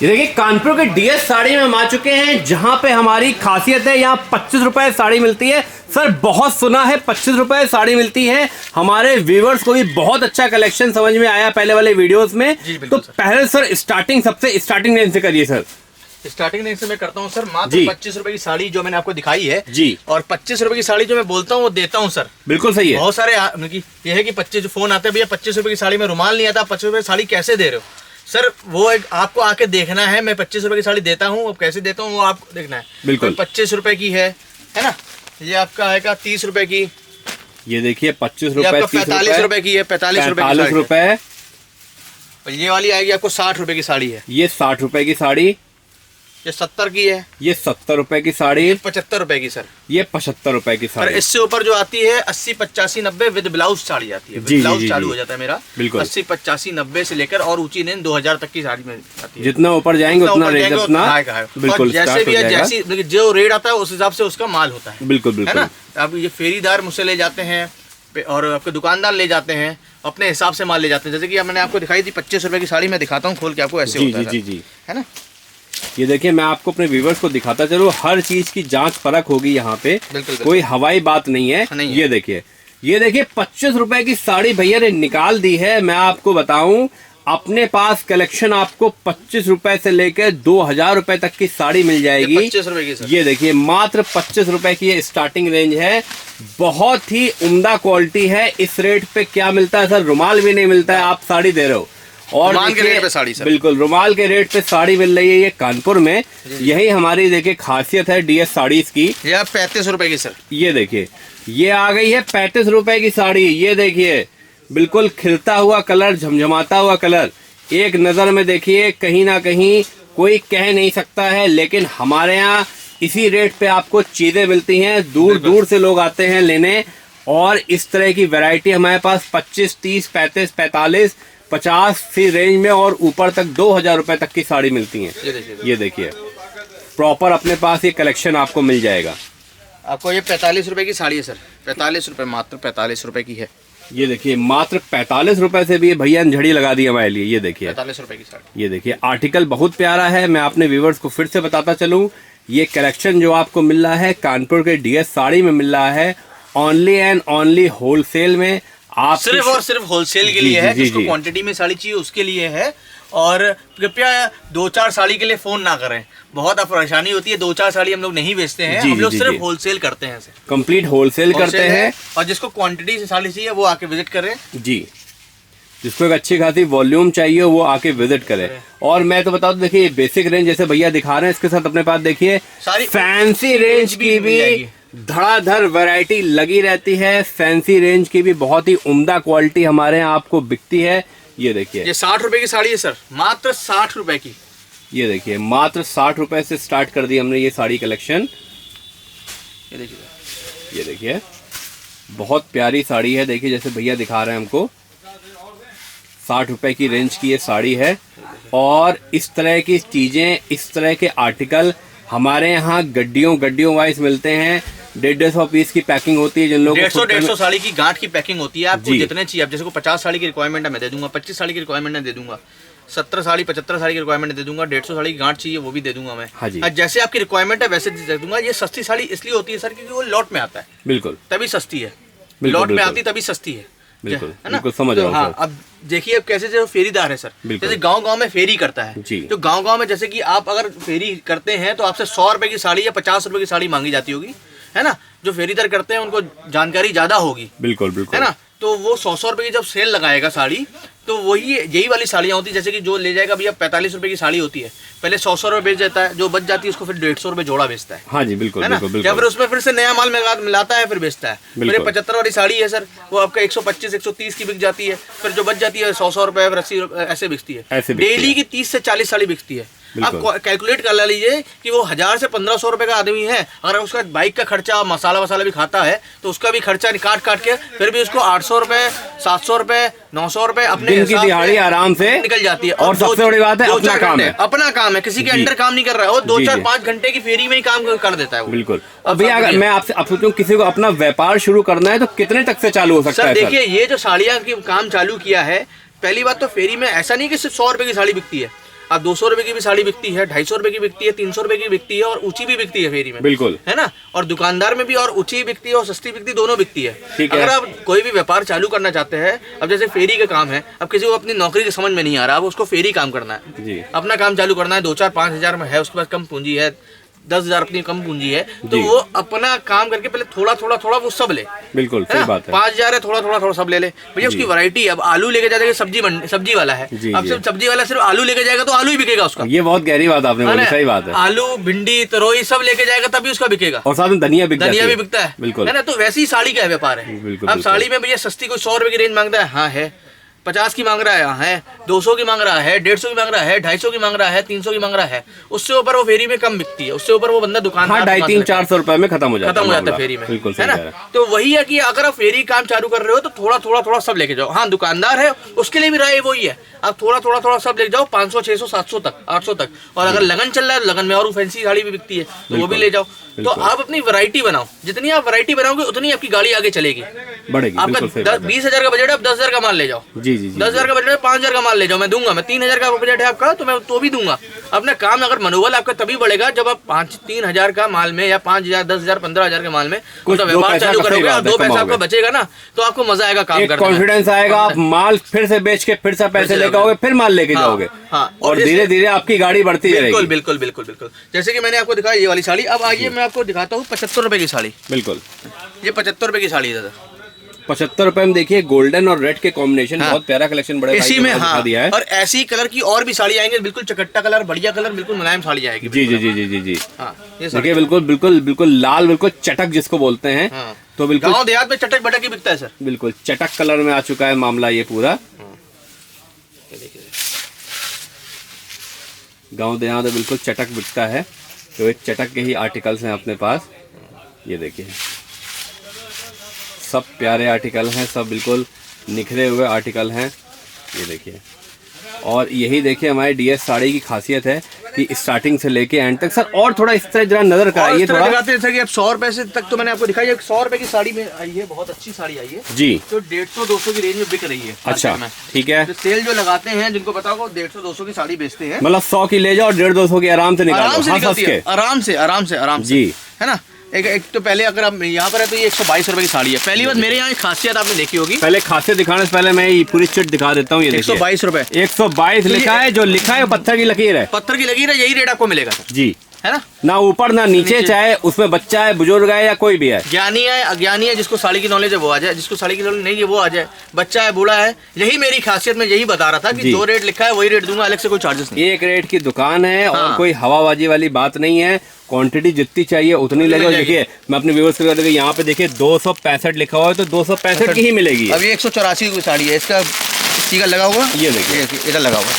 ये देखिए कानपुर के डीएस साड़ी में हम आ चुके हैं, जहां पे हमारी खासियत है यहाँ 25 रुपए साड़ी मिलती है। सर बहुत सुना है 25 रुपए साड़ी मिलती है। हमारे व्यूवर्स को भी बहुत अच्छा कलेक्शन समझ में आया पहले वाले वीडियोस में। तो पहले सर सबसे स्टार्टिंग रेंज से करिए सर। स्टार्टिंग रेंज से मैं करता हूँ सर मात्र 25 रुपए की साड़ी जो मैंने आपको दिखाई है जी, और 25 रुपए की साड़ी जो मैं बोलता हूँ वो देता हूँ सर। बिल्कुल सही है। बहुत सारे ये है कि 25 फोन आते हैं, भैया 25 रुपए की साड़ी में रुमाल नहीं आता, 25 रुपए की साड़ी कैसे दे रहे हो सर? वो एक आपको आके देखना है। मैं 25 रुपए की साड़ी देता हूँ, अब कैसे देता हूँ वो आपको देखना है। बिल्कुल 25 रुपए की है ना। ये आपका आएगा 30 रुपए की। ये देखिए 25 रुपए, 45 रुपए की है, 45 रुपए। ये वाली आएगी आपको 60 रुपए की साड़ी है। ये 60 रुपए की साड़ी। ये 70 की है। ये 70 रुपए की साड़ी। 75 रुपए की सर। ये 75 रुपए की साड़ी। और इससे ऊपर जो आती है 80, 85, 90 विद ब्लाउज साड़ी आती है। विद ब्लाउज चालू हो जाता है मेरा। बिल्कुल 80, 85, 90 से लेकर और ऊंची रेंज 2000 तक की साड़ी में आती है। जितना ऊपर जाएंगे उतना रेंज अपना बिल्कुल जैसे भी है, जैसी जो रेट आता है उस हिसाब से उसका माल होता है। बिल्कुल है ना। अब ये फेरीदार मुझसे ले जाते हैं और आपके दुकानदार ले जाते हैं, अपने हिसाब से माल ले जाते हैं। जैसे कि मैंने आपको दिखाई थी 25 रुपए की साड़ी, मैं दिखाता हूँ खोल के आपको। ऐसे होता है जी, है ना। ये देखिए मैं आपको अपने व्यूवर्स को दिखाता चलूं, हर चीज की जांच परख होगी यहाँ पे। कोई हवाई बात नहीं है। ये देखिए 25 रुपए की साड़ी भैया ने निकाल दी है। मैं आपको बताऊं अपने पास कलेक्शन आपको 25 रुपए से लेकर 2000 रुपए तक की साड़ी मिल जाएगी। 25 रुपए की सर। ये देखिए मात्र 25 रुपए की ये स्टार्टिंग रेंज है। बहुत ही उम्दा क्वालिटी है। इस रेट पे क्या मिलता है सर? रुमाल भी नहीं मिलता है, आप साड़ी दे रहे हो। और रुमाल के रेट पे साड़ी सर। बिल्कुल रुमाल के रेट पे साड़ी मिल रही है ये कानपुर में। यही हमारी देखिए खासियत है डीएस साड़ीज की। ये 35 रुपए की सर। ये देखिए ये आ गई है 35 रुपए की साड़ी। ये देखिए बिल्कुल खिलता हुआ कलर, झमझमाता हुआ कलर। एक नजर में देखिए कहीं ना कहीं कोई कह नहीं सकता है, लेकिन हमारे यहाँ इसी रेट पे आपको चीजें मिलती हैं। दूर दूर से लोग आते हैं लेने। और इस तरह की वैरायटी हमारे पास 25, 30, 35, 45, 50 की रेंज में और ऊपर तक 2000 रुपए तक की साड़ी मिलती हैं। ये देखिए प्रॉपर अपने पास ये कलेक्शन आपको मिल जाएगा। आपको ये 45 रुपए की साड़ी है सर। 45 रुपए, मात्र 45 रुपए की है। ये देखिए मात्र 45 रुपए से भी भैया ने झड़ी लगा दी हमारे लिए। ये देखिए 45 रुपए की साड़ी। ये देखिए आर्टिकल बहुत प्यारा है। मैं अपने व्यूवर्स को फिर से बताता चलूं, ये कलेक्शन जो आपको मिल रहा है कानपुर के डीएस साड़ी में मिल रहा है ओनली एंड ओनली होलसेल में। आप सिर्फ और सिर्फ होलसेल के लिए है। जिसको क्वांटिटी में साड़ी चाहिए उसके लिए है। और कृपया 2-4 साड़ी के लिए फोन ना करें, बहुत परेशानी होती है। 2-4 साड़ी हम लोग नहीं बेचते हैं। हम लोग सिर्फ होलसेल करते हैं, कंप्लीट होलसेल करते हैं। और जिसको क्वांटिटी से साड़ी चाहिए वो आके विजिट करें जी। जिसको एक अच्छी खासी वॉल्यूम चाहिए वो आके विजिट करे। और मैं तो बता दूं देखिए बेसिक रेंज जैसे भैया दिखा रहे हैं, इसके साथ अपने पास देखिए फैंसी रेंज की भी धड़ाधड़ वैरायटी लगी रहती है। फैंसी रेंज की भी बहुत ही उम्दा क्वालिटी हमारे यहाँ आपको बिकती है। ये देखिए ये 60 रुपए की साड़ी है सर, मात्र 60 रुपए की। ये देखिए मात्र 60 रुपए से स्टार्ट कर दी हमने ये साड़ी कलेक्शन। ये देखिए बहुत प्यारी साड़ी है। देखिए जैसे भैया दिखा रहे हैं हमको 60 रुपए की रेंज की ये साड़ी है। और इस तरह की चीजें, इस तरह के आर्टिकल हमारे यहाँ गड्डियों वाइज मिलते हैं। 150 पीस की पैकिंग होती है। जिन लोगों को 150 साड़ी की गांठ की पैकिंग होती है। आपको जितने चाहिए, आप जैसे को 50 साड़ी की रिक्वायरमेंट है मैं दे दूंगा, 25 साड़ी की रिक्वायरमेंट है दे दूंगा, 70 साड़ी 75 साड़ी की रिक्वायरमेंट दे दूंगा, 150 साड़ी की गांठ चाहिए वो भी दे दूंगा मैं। हाँ जी। जैसे आपकी रिक्वायरमेंट है वैसे दे दूंगा। ये सस्ती साड़ी इसलिए होती है सर क्योंकि वो लॉट में आता है। बिल्कुल तभी सस्ती है। लॉट में आती तभी सस्ती है। बिल्कुल बिल्कुल समझ रहा हूँ। हाँ, अब देखिए अब कैसे जो फेरीदार है सर, जैसे गांव में फेरी करता है तो गांव में जैसे कि आप अगर फेरी करते हैं तो आपसे 100 रुपए की साड़ी या 50 रुपए की साड़ी मांगी जाती होगी, है ना। जो फेरीदार करते हैं उनको जानकारी ज्यादा होगी। बिल्कुल बिल्कुल, है ना। तो वो 100 रुपए की जब सेल लगाएगा साड़ी तो वही यही वाली साड़ियाँ होती है। जैसे कि जो ले जाएगा भैया 45 रुपए की साड़ी होती है, पहले 100 रुपए बेच देता है, जो बच जाती है उसको फिर 150 रुपए जोड़ा बेचता है। हाँ जी बिल्कुल, है ना। या फिर उसमें फिर से नया माल मिलाता है फिर बेचता है। फिर 75 वाली साड़ी है सर, वो आपका 125, 130 की बिक जाती है। फिर जो बच जाती है 100 रुपए, 80 रुपए ऐसे बिकती है। डेली की 30 से 40 साड़ी बिकती है। आप कैलकुलेट कर लीजिए कि वो 1000 से 1500 रुपए का आदमी है। अगर उसका बाइक का खर्चा, मसाला वसाला भी खाता है तो उसका भी खर्चा काट के फिर भी उसको 800 रुपए, 700 रुपए, 900 रुपए अपने दिन की दिहाड़ी आराम से निकल जाती है। और सबसे बड़ी बात है अपना काम है, अपना काम है, किसी के अंडर काम नहीं कर रहा है। वो 2-4-5 घंटे की फेरी में ही काम कर देता है वो। बिल्कुल। अब भैया अगर मैं आपसे पूछूं किसी को अपना व्यापार शुरू करना है तो कितने तक से चालू हो सकता है? देखिए ये जो साड़ियाँ की काम चालू किया है, पहली बात तो फेरी में ऐसा नहीं कि सिर्फ 100 रुपए की साड़ी बिकती है। अब 200 रुपए की भी साड़ी बिकती है, 250 रुपए की बिकती है, 300 रुपए की बिकती है और ऊंची भी बिकती है फेरी में, बिल्कुल, है ना। और दुकानदार में भी और ऊंची बिकती है और सस्ती बिकती, दोनों बिकती है। ठीक है। अगर आप कोई भी व्यापार चालू करना चाहते हैं, अब जैसे फेरी का काम है, अब किसी को अपनी नौकरी की समझ में नहीं आ रहा, अब उसको फेरी काम करना है जी, अपना काम चालू करना है, 2-4-5 हजार में है, उसके पास कम पूंजी है, 10,000 अपनी कम पूंजी है, तो वो अपना काम करके पहले थोड़ा थोड़ा थोड़ा वो सब ले, बिल्कुल सही बात है। 5,000 है, थोड़ा थोड़ा थोड़ा सब ले ले भैया। उसकी वैरायटी, अब आलू लेके जाएगा, सब्जी वाला है, अब सिर्फ सब्जी वाला सिर्फ आलू लेके जाएगा तो आलू ही बिकेगा उसका। ये बहुत गहरी बात आपने बोली, सही बात है। आलू, भिंडी, तरोई सब लेके जाएगा तभी उसका बिकेगा, और साथ में धनिया भी बिकता है, बिल्कुल, है ना। तो वैसे ही साड़ी का व्यापार है। बिल्कुल, अब साड़ी में भैया सस्ती कोई 100 रुपए की रेंज मांगता है, हाँ है, 50 की मांग रहा है, यहाँ है 200 की मांग रहा है, 150 की मांग रहा है, 250 की मांग रहा है, 300 की मांग रहा है, उससे ऊपर वो फेरी में कम बिकती है, उससे ऊपर वो बंदा दुकान 250-300-400 रुपए में खत्म हो जाता है फेरी में, बिल्कुल, है ना। तो वही है कि अगर आप फेरी काम चालू कर रहे हो तो थोड़ा थोड़ा थोड़ा सब लेके जाओ। हाँ, दुकानदार है उसके लिए भी राय वही है, आप थोड़ा थोड़ा थोड़ा सब लेके जाओ, 500, 600, 700 तक, 800 तक। और अगर लगन चल रहा है, लगन में और फैंसी साड़ी भी बिकती है तो वो भी ले जाओ। तो आप अपनी वैरायटी बनाओ, जितनी आप वैरायटी बनाओगे उतनी आपकी गाड़ी आगे चलेगी, बढ़ेगी। आपका 20,000 का बजट है, आप 10,000 का माल ले जाओ। जी जी, 10,000 का बजट है, 5,000 का माल ले जाओ, मैं दूंगा। मैं 3,000 का बजट है आपका तो मैं तो भी दूंगा। अपना काम अगर मनोबल आपका तभी बढ़ेगा जब आप 3,000 का माल में या 5,000, 10,000, 15,000 के माल में कुछ व्यापार चालू करोगे और 2 पैसा आपका बचेगा ना, तो आपको मजा आएगा काम करने में, कॉन्फिडेंस आएगा। आप माल फिर से बेच के फिर से पैसे लेकर आओगे, फिर माल लेके जाओगे, और धीरे धीरे आपकी गाड़ी बढ़ती रहेगी। बिल्कुल बिल्कुल बिल्कुल बिल्कुल। जैसे कि मैंने आपको दिखाया ये वाली साड़ी, अब आइए मैं आपको दिखाता हूँ 75 रुपए की साड़ी। बिल्कुल, ये 75 रुपए की साड़ी है दादा, 75 रुपए में। देखिए गोल्डन और रेड के कॉम्बिनेशन, बहुत प्यारा कलेक्शन बड़े इसी में, हाँ, दिया है। और ऐसी कलर की और भी साड़ी आएंगे, बिल्कुल चकट्टा कलर, बढ़िया कलर, बिल्कुल मुलायम साड़ी आएगी। जी जी जी जी जी जी, हाँ, ये देखिए बिल्कुल बिल्कुल बिल्कुल लाल, बिल्कुल चटक जिसको बोलते हैं। हाँ, तो बिल्कुल गाँव देहात में चटक बटक ही बिकता है सर, बिल्कुल चटक कलर में आ चुका है मामला ये पूरा। गांव देहात में बिल्कुल चटक बिकता है, तो एक चटक के ही आर्टिकल्स हैं अपने पास। ये देखिए सब प्यारे आर्टिकल हैं, सब बिल्कुल निखरे हुए आर्टिकल हैं। ये देखिए, और यही देखिए हमारी डीएस साड़ी की खासियत है कि स्टार्टिंग से लेके एंड तक। सर और थोड़ा इस तरह जरा नजर कराइए थोड़ा। दिखाते हैं कि अब 100 रुपए से तक तो मैंने आपको दिखाई है। 100 रुपए की साड़ी में आई है, बहुत अच्छी साड़ी आई है जी, तो 150-200 की रेंज में बिक रही है। अच्छा ठीक है। तो सेल जो लगाते हैं, जिनको पता होगा, 150-200 की साड़ी बेचते हैं, मतलब 100 की ले जाओ, 150-200 की आराम से निकालो, आराम से हंस के। आराम से जी, है ना। एक तो पहले अगर आप यहाँ पर है तो ये 122 रुपए की साड़ी है। पहली बात, मेरे यहाँ एक खासियत आपने देखी होगी, पहले खासियत दिखाने से पहले मैं ये पूरी चिट दिखा देता हूँ। ये 122 रुपए, 122 लिखा है, जो लिखा है पत्थर की लकीर है, पत्थर की लकीर है, यही रेट आपको मिलेगा सर, जी, है ना। ना ऊपर ना नीचे, चाहे उसमें बच्चा है, बुजुर्ग है या कोई भी है, ज्ञानी है, अज्ञानी है, जिसको साड़ी की नॉलेज है वो आ जाए, जिसको साड़ी की नॉलेज नहीं है वो आ जाए, बच्चा है, बूढ़ा है। यही मेरी खासियत, मैं यही बता रहा था कि जो रेट लिखा है वही रेट दूंगा, अलग से कोई चार्जेस नहीं। एक रेट की दुकान है, और हाँ, कोई हवाबाजी वाली बात नहीं है। क्वांटिटी जितनी चाहिए उतनी ले जाओ। देखिए मैं अपने व्यूअर्स को देखिए, यहाँ पे देखिए 265 लिखा हुआ है, तो 265 की ही मिलेगी। अब ये 184 की साड़ी है, इसका स्टिकर लगा हुआ, ये देखिए इधर लगा हुआ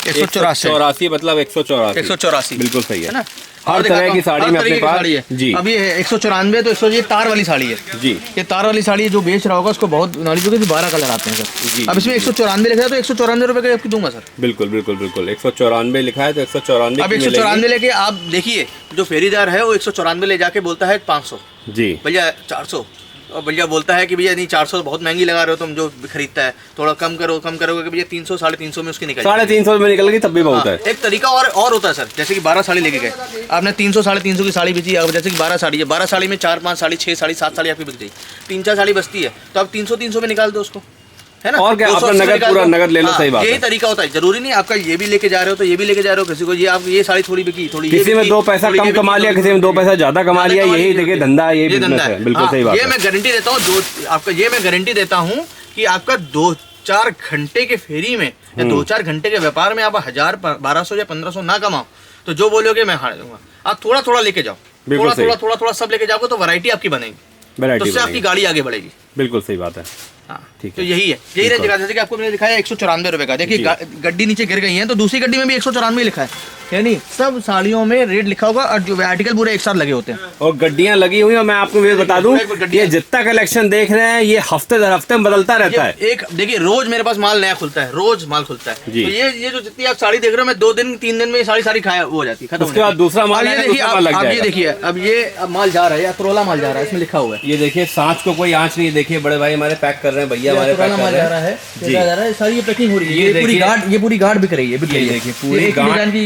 184, मतलब 184 बिल्कुल सही है ना। हर तरह की साड़ी में अपने पास जी। अब ये 194, तो ये तार वाली साड़ी है जी। ये तार वाली साड़ी जो बेच रहा होगा उसको बहुत नॉलेज होगी, 12 कलर आते हैं सर। अब इसमें 194 लिखा है तो 194 रुपए का आपको दूंगा सर। बिल्कुल बिल्कुल बिल्कुल 194 लिखा है तो 194। अब 194 लेके आप देखिए, जो फेरीदार है वो 194 ले जाके बोलता है 500 जी, भैया 400, और भैया बोलता है कि भैया नहीं 400 बहुत महंगी लगा रहे हो तुम, जो खरीदता है थोड़ा कम करोगे कि भैया 300, 350 में उसकी निकल 350 में निकल गई तब भी बहुत है। एक तरीका और होता है सर, जैसे कि 12 साड़ी लेके गए आपने, 300, 350 की साड़ी बेची, अब जैसे कि 12 साड़ी है, 12 साड़ी में 4-5 साड़ी, 6 साड़ी, 7 साड़ी आपकी बिक गई, 3-4 साड़ी बचती है, तो आप 300 में निकाल दो उसको, है ना। और क्या, अपना नगद पूरा नगद ले लो। सही बात है, यही तरीका होता है। जरूरी नहीं आपका ये भी लेके जा रहे हो तो ये भी लेके जा रहे हो, किसी को ये आप ये साड़ी थोड़ी बिकी, थोड़ी किसी में 2 पैसा कम कमा लिया, किसी में 2 पैसा ज्यादा कमा लिया, यही देखिए धंधा, ये बिजनेस है। बिल्कुल सही बात है। ये मैं गारंटी देता हूँ, आपका ये मैं गारंटी देता हूँ कि आपका 2-4 घंटे के फेरी में या 2-4 घंटे के व्यापार में आप 1000, 1200 या 1500 ना कमाओ तो जो बोलोगे मैं हार दूंगा। आप थोड़ा थोड़ा लेके जाओ, थोड़ा सब लेके जाओगे तो वैरायटी आपकी बनेगी, तो उससे आपकी गाड़ी आगे बढ़ेगी। बिल्कुल सही बात है। हाँ, तो यही है, रेंज दिखा, जैसे कि आपको मैंने दिखाया 194 रुपए का। देखिए गड्डी नीचे गिर गई है तो दूसरी गड्डी में भी 194 लिखा है, यानी सब साड़ियों में रेट लिखा होगा और जो आर्टिकल पूरे एक साथ लगे होते हैं और गड्डियां लगी हुई हैं। मैं आपको ये बता दूं, ये जितना कलेक्शन देख रहे हैं ये हफ्ते दर हफ्ते में बदलता रहता है। एक देखिए रोज मेरे पास माल नया खुलता है, रोज माल खुलता है। जी। तो ये जो जितनी आप साड़ी देख रहे हो, मैं 2 दिन 3 दिन में साड़ी खाया वो हो जाती है, खत्म। उसके बाद दूसरा माल ये है, देखिए, दूसरा माल लग अब ये जाएगा। देखिए अब माल जा रहा है, अतरोला माल जा रहा है, इसमें लिखा हुआ है। ये देखिए सांच को कोई आंच नहीं। देखिए बड़े भाई हमारे पैक कर रहे हैं, भैया हमारे पैक कर माल रहे जा रहा हैं। है, जा रहा है, सारी ये पैकिंग हो रही है। ये पूरी गार्ड बिक रही है, देखिए पूरी गार्ड की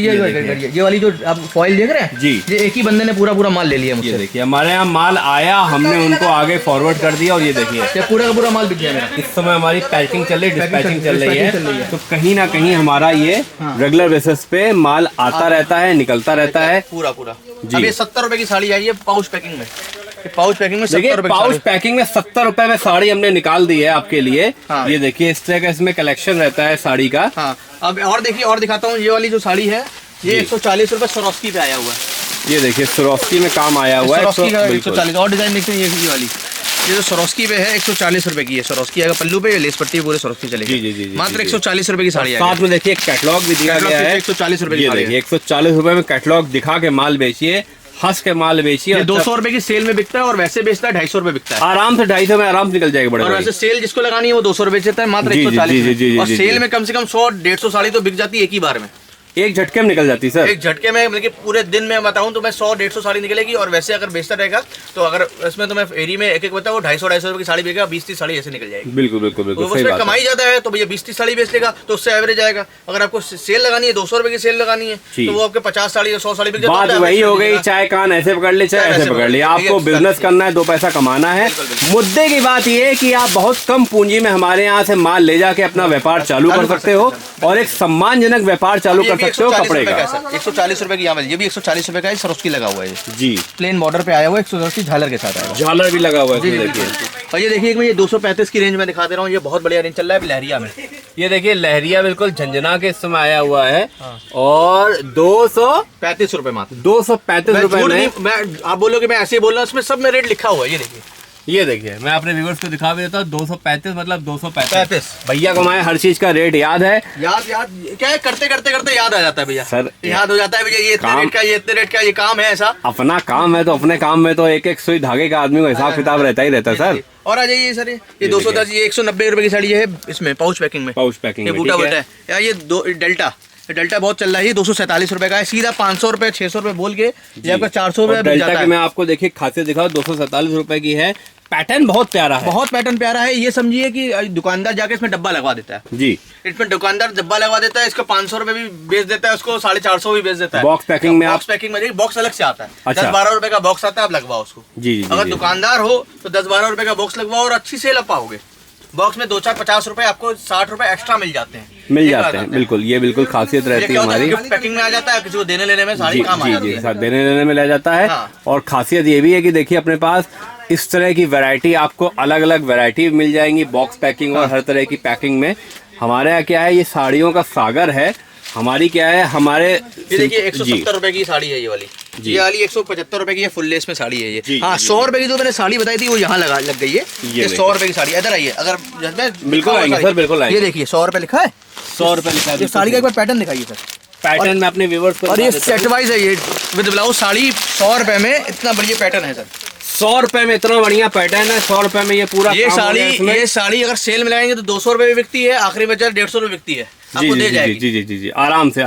ये वाली जो आप फॉइल देख रहे हैं जी, ये एक ही बंदे ने पूरा माल ले लिया मुझसे। ये देखिए हमारे यहाँ माल आया, हमने उनको आगे फॉरवर्ड कर दिया और ये देखिए ये पूरा का पूरा माल बिक गया मेरा। इस समय हमारी पैकिंग चल रही है, डिस्पैचिंग चल रही है। तो कहीं ना कहीं हमारा ये रेगुलर बेसिस पे माल आता रहता है, निकलता रहता है पूरा अब ये 70 रुपए की साड़ी आई है पाउच पैकिंग में। पाउच पैकिंग में 70 रुपए, पाउच पैकिंग में 70 रुपए में साड़ी हमने निकाल दी है आपके लिए। हाँ। ये देखिए इस तरह का इसमें कलेक्शन रहता है साड़ी का। हाँ, अब और देखिए और दिखाता हूँ, ये वाली जो साड़ी है ये 140 रुपए सरोस्की पे आया हुआ है। ये देखिए सरोस्की में काम आया हुआ है। सरोस्की का 140 और डिजाइन देखते हैं ये वाली, ये जो सरोस्की पे है 140 रुपए की है। सरोस्की आएगा पल्लू पे, लेस पट्टी पूरे सरोस्की चलेगी। जी, मात्र 140 रुपए की साड़ी है। साथ में देखिए कैटलॉग भी दिया गया है। 140 रुपए की ये साड़ी देखिए 140 रुपए में कैटलॉग दिखा के माल बेचिए, हंस के माल बेचिए। ये 200 रुपए की सेल में बिकता है और वैसे बेचता है 250 रुपए बिकता है। आराम से 250 में आराम से निकल जाएगा बड़े और भाई। वैसे सेल जिसको लगानी है वो 200 रुपए देता है, मात्र जी, 140 जी, में। और जी, सेल में कम से कम 100-150 साड़ी तो बिक जाती है एक ही बार में, एक झटके में निकल जाती है सर। एक झटके में। मतलब कि पूरे दिन में बताऊं तो मैं 100-150 साड़ी निकलेगी। और वैसे अगर बेचता रहेगा तो अगर इसमें तो मैं एरी में एक बताऊँ 250-250 रुपए की साड़ी बेचेगा, 20-30 साड़ी ऐसे निकल जाएगी। बिल्कुल बिल्कुल तो बिल्कुल सही उसमें बात है। कमाई ज्यादा है तो भैया 20-30 साड़ी बेच लेगा तो उससे एवरेज आएगा। अगर आपको सेल लगानी है 200 रुपए की सेल लगानी है तो वो आपके 50 साड़ी या 100 साड़ी बिक जाती है। बात वही हो गई, चाहे कान ऐसे पकड़ ले चाहे ऐसे पकड़ ले, आपको बिजनेस करना है, 2 पैसा कमाना है। मुद्दे की बात ये है कि आप बहुत कम पूंजी में हमारे यहाँ से माल ले जाके अपना व्यापार चालू कर सकते हो और एक सम्मानजनक व्यापार चालू कर सकते हो कपड़े का। 140 रुपए की ये भी 140 रुपए का है, सरोस्की लगा हुआ है जी, प्लेन बॉर्डर पे आया हुआ है, 180 झालर के साथ आया। झालर भी लगा हुआ है इसमें देखिए। और ये देखिए मैं ये 235 की रेंज में दिखा दे रहा हूँ, ये बहुत बढ़िया रेंज चल रहा है लहरिया में। ये देखिए लहरिया बिल्कुल झंझना के इस समय आया हुआ है और 235 रुपए मात्र। 235 रुपए में। आप बोलोगे मैं ऐसे ही बोल रहा हूँ, इसमें सब में रेट लिखा हुआ है। ये देखिए मैं अपने व्यूअर्स को दिखा भी देता हूँ। 235 मतलब 235। भैया को हमारे हर चीज का रेट याद है। याद क्या है, करते याद आ जाता है भैया। सर याद हो जाता है भैया, ये इतने रेट का, ये इतने रेट का, ये काम है ऐसा। अपना काम है तो अपने काम में तो एक सुई धागे का आदमी को हिसाब किताब रहता ही रहता है सर। और आ जाइए सर, ये 210, ये 190 रुपए की साड़ी है इसमें पाउच पैकिंग में। पाउच पैकिंग में बूटा है यार। ये डेल्टा बहुत चल रहा है, 247 रुपए का है। सीधा 500 रुपए 600 रुपए बोल के ये आपका 400 रुपए डेल्टा की मैं आपको देखिए खासियत दिखाऊं, 247 रुपए की है। पैटर्न बहुत प्यारा है, बहुत पैटर्न प्यारा है। ये समझिए कि दुकानदार जाके इसमें डब्बा लगवा देता है जी। इसमें दुकानदार डब्बा लगवा देता है, इसको 500 रुपए भी बेच देता है, उसको 450 भी बेच देता है। बॉक्स पैकिंग में, बॉक्स पैकिंग में बॉक्स अलग से आता है। अच्छा। 10-12 रुपए का बॉक्स आता है, आप लगवाओ उसको। जी, अगर दुकानदार हो तो 10-12 रुपए का बॉक्स लगवाओ और अच्छी सेल पाओगे। बॉक्स में 2-4 50 रुपए आपको 60 रुपए एक्स्ट्रा मिल जाते हैं। बिल्कुल, ये बिल्कुल खासियत रहती है हमारी। पैकिंग में आ जाता है, किसी को देने लेने में सारी काम आ जाती है। देने लेने में ले जाता है। और खासियत ये भी है कि देखिए अपने पास इस तरह की वैरायटी, आपको अलग अलग वैरायटी मिल जाएंगी बॉक्स पैकिंग और हर तरह की पैकिंग में। हमारे यहाँ क्या है, ये साड़ियों का सागर है। हमारी क्या है, हमारे ये देखिए 170 रुपए की साड़ी है ये वाली। ये वाली 175 रुपए की है, फुल लेस में साड़ी है ये। हाँ, 100 रुपए की जो मैंने साड़ी बताई थी वो यहाँ लग गई है। ये 100 रुपए की साड़ी। इधर आइए, अगर बिल्कुल आएंगे सर, बिल्कुल आएंगे। ये देखिए 100 रुपए लिखा है, 100 रुपए लिखा है। साड़ी का एक बार पैटर्न दिखाइए सर। पैटर्न में अपने व्यूअर्स को, और ये सेट वाइज है, ये विद ब्लाउज साड़ी 100 रुपए में इतना बढ़िया पैटर्न है सर। 100 रुपए में इतना बढ़िया पैटर्न है। 100 रुपए में ये पूरा ये साड़ी अगर सेल में लगाएंगे तो 200 रुपए में बिकती है, आखिरी में 150 रुपए बिकती है। आपको दे जाएगी। जी, आराम से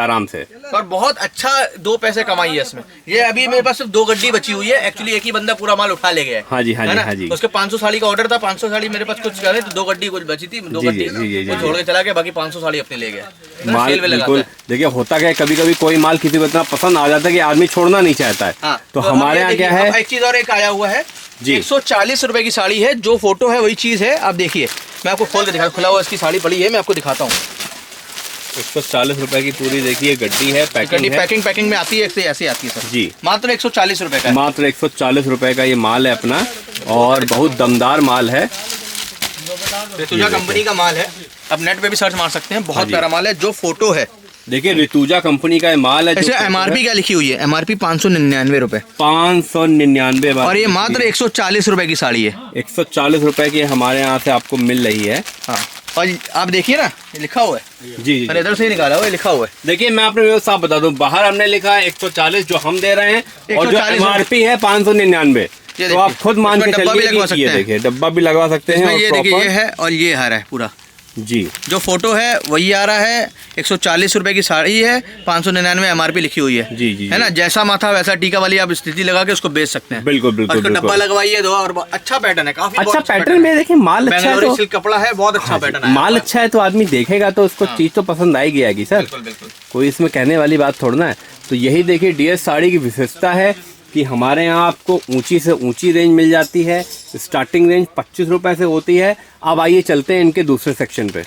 और बहुत अच्छा 2 पैसे कमाई है इसमें। ये अभी मेरे पास सिर्फ 2 गड्डी बची हुई है। एक्चुअली एक ही बंदा पूरा माल उठा ले गया है। हाँ जी। उसके 500 साड़ी का ऑर्डर था, 500 साड़ी मेरे पास कुछ करे तो 2 गड्डी कुछ बची थी, 2 गड्डी वो छोड़ के चला गया, बाकी 500 साड़ी अपने ले गया माल। बिल्कुल देखिए होता क्या है, कभी कभी कोई माल किसी को इतना पसंद आ जाता है कि आदमी छोड़ना नहीं चाहता है। तो हमारे यहाँ क्या है, एक चीज और एक आया हुआ है, 140 रुपए की साड़ी है। जो फोटो है वही चीज है। आप देखिए, मैं आपको खोल के दिखा, खुला हुआ इसकी साड़ी पड़ी है, मैं आपको दिखाता हूँ। 140 रुपए की पूरी देखिए गड्डी है, पैकिंग में आती है, ऐसे आती है सर जी। मात्र 140 रुपए का, मात्र 140 रुपए का ये माल है अपना, और बहुत दमदार माल है। ऋतुजा कंपनी का माल है, अब नेट पे भी सर्च मार सकते हैं। बहुत प्यारा माल है। जो फोटो है देखिए ऋतुजा कंपनी का माल है। MRP क्या लिखी हुई है? MRP 599 रुपए, 599। और ये मात्र 140 रुपए की साड़ी है। 140 रुपए की हमारे यहाँ से आपको मिल रही है। हाँ, और आप देखिए ना, ये लिखा हुआ है, जी जी मैंने इधर से ही निकाला हुआ है, लिखा हुआ है। देखिए मैं आपने व्यवस्था साफ बता दूं, बाहर हमने लिखा है 140 जो हम दे रहे हैं, और जो 140 MRP है 599। तो आप खुद मान के चलिए कि ये देखिए डब्बा भी लगवा सकते हैं। ये देखिए, ये है और ये हार है पूरा जी। जो फोटो है वही आ रहा है। 140 रुपए की साड़ी है, 599 MRP लिखी हुई है। जी जी है ना, जैसा माथा वैसा टीका वाली आप स्थिति लगा के उसको बेच सकते हैं। बिल्कुल बिल्कुल उसको डब्बा लगवाइए दो, और अच्छा पैटर्न है, काफी अच्छा पैटर्न में देखिए, माल अच्छा है तो सिल्क कपड़ा है, बहुत अच्छा पैटर्न है। माल अच्छा है तो आदमी देखेगा तो उसको चीज तो पसंद आएगी आएगी सर, बिल्कुल। कोई इसमें कहने वाली बात थोड़ा ना है। तो यही देखिए DS साड़ी की विशेषता है कि हमारे यहाँ आपको ऊंची से ऊंची रेंज मिल जाती है। स्टार्टिंग रेंज 25 रुपए से होती है। अब आइए चलते हैं इनके दूसरे सेक्शन पे।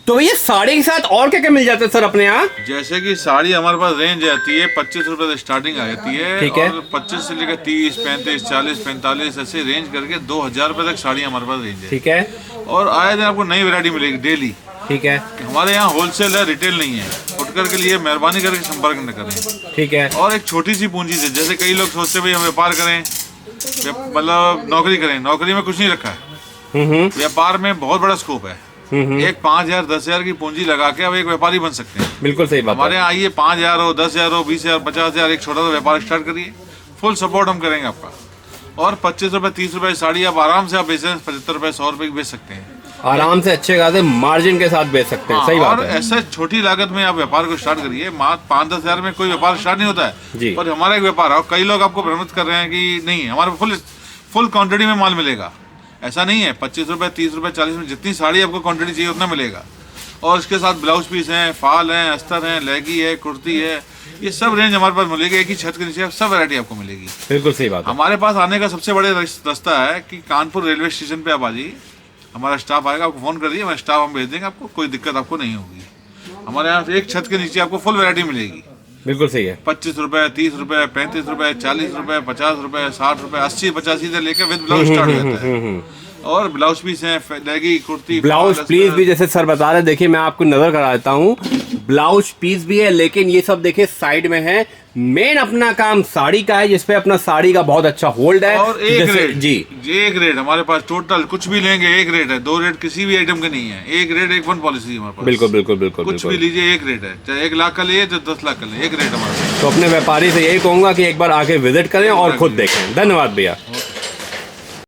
तो भैया साड़ी के साथ और क्या क्या मिल जाता है सर अपने यहाँ? जैसे कि साड़ी हमारे पास रेंज आती है 25 रुपए से स्टार्टिंग आ जाती है। ठीक है। और 25 से लेकर 30, 35, 40, 45 ऐसे रेंज करके 2000 रुपए तक साड़ी हमारे पास रेंज है। ठीक है। और आए दिन आपको नई वैरायटी मिलेगी डेली। ठीक है। हमारे यहाँ होलसेल है, रिटेल नहीं है। फुटकर के लिए मेहरबानी करके संपर्क न करें। ठीक है। और एक छोटी सी पूंजी से, जैसे कई लोग सोचते भाई हम व्यापार करें, मतलब नौकरी करें, नौकरी में कुछ नहीं रखा है। व्यापार में बहुत बड़ा स्कोप है। एक 5000, 10,000 की पूंजी लगा के अब एक व्यापारी बन सकते हैं। बिल्कुल सही बात। हमारे यहाँ आइए, 5000 हो, 10,000 हो, 20,000, 50,000, एक छोटा सा व्यापार स्टार्ट करिए, फुल सपोर्ट हम करेंगे आपका। और 25 रुपए 30 रुपए साड़ी आप आराम से आप बेच 75 रुपए 100 रुपए की बेच सकते हैं, आराम से अच्छे खासे मार्जिन के साथ बेच सकते हैं। सही बात और है। ऐसा छोटी लागत में आप व्यापार को स्टार्ट करिए। मात्र 5-10 हजार में कोई व्यापार स्टार्ट नहीं होता जी। है, पर हमारा एक व्यापार है। और कई लोग आपको भ्रमित कर रहे हैं कि नहीं हमारे फुल क्वांटिटी में माल मिलेगा। ऐसा नहीं है। 25 रुपए 30 रुपए 40 में जितनी साड़ी आपको क्वांटिटी चाहिए उतना मिलेगा। और इसके साथ ब्लाउज पीस हैं, फाल हैं, अस्तर हैं, लेगी है, कुर्ती है, ये सब रेंज हमारे पास मिलेगी। एक ही छत के नीचे सब वैरायटी आपको मिलेगी। बिल्कुल सही बात है। हमारे पास आने का सबसे बड़े रास्ता है कि कानपुर रेलवे स्टेशन पे आप आ जाइए, हमारा स्टाफ आएगा, आपको फोन कर दिए, हमारा स्टाफ हम भेज देंगे, आपको कोई दिक्कत आपको नहीं होगी। हमारे यहाँ एक छत के नीचे आपको फुल वैरायटी मिलेगी। बिल्कुल सही है। 25 रुपए 30 रुपए 35 रुपए 40 रुपए 50 रुपए 60 रुपए 80 85 से लेकर विद ब्लाउज स्टार्ट हो जाता है। और ब्लाउज पीस हैं, लेगी, कुर्ती, ब्लाउज पीस भी जैसे सर बता रहे, देखिए मैं आपको नजर करा देता हूँ, ब्लाउज पीस भी है, लेकिन ये सब देखिए साइड में है। मेन अपना काम साड़ी का है, जिसपे अपना साड़ी का बहुत अच्छा होल्ड है। और एक रेट जी, एक रेट हमारे पास टोटल कुछ भी लेंगे एक रेट है। 2 रेट किसी भी आइटम के नहीं है। एक रेट एक वन पॉलिसी हमारे पास। बिल्कुल बिल्कुल बिल्कुल। कुछ भी लीजिए एक रेट है, चाहे 1 लाख का लिए चाहे 10 लाख का लिए, एक रेट हमारे पास। तो अपने व्यापारी से यही कहूंगा कि एक बार आके विजिट करें और खुद देखें। धन्यवाद भैया।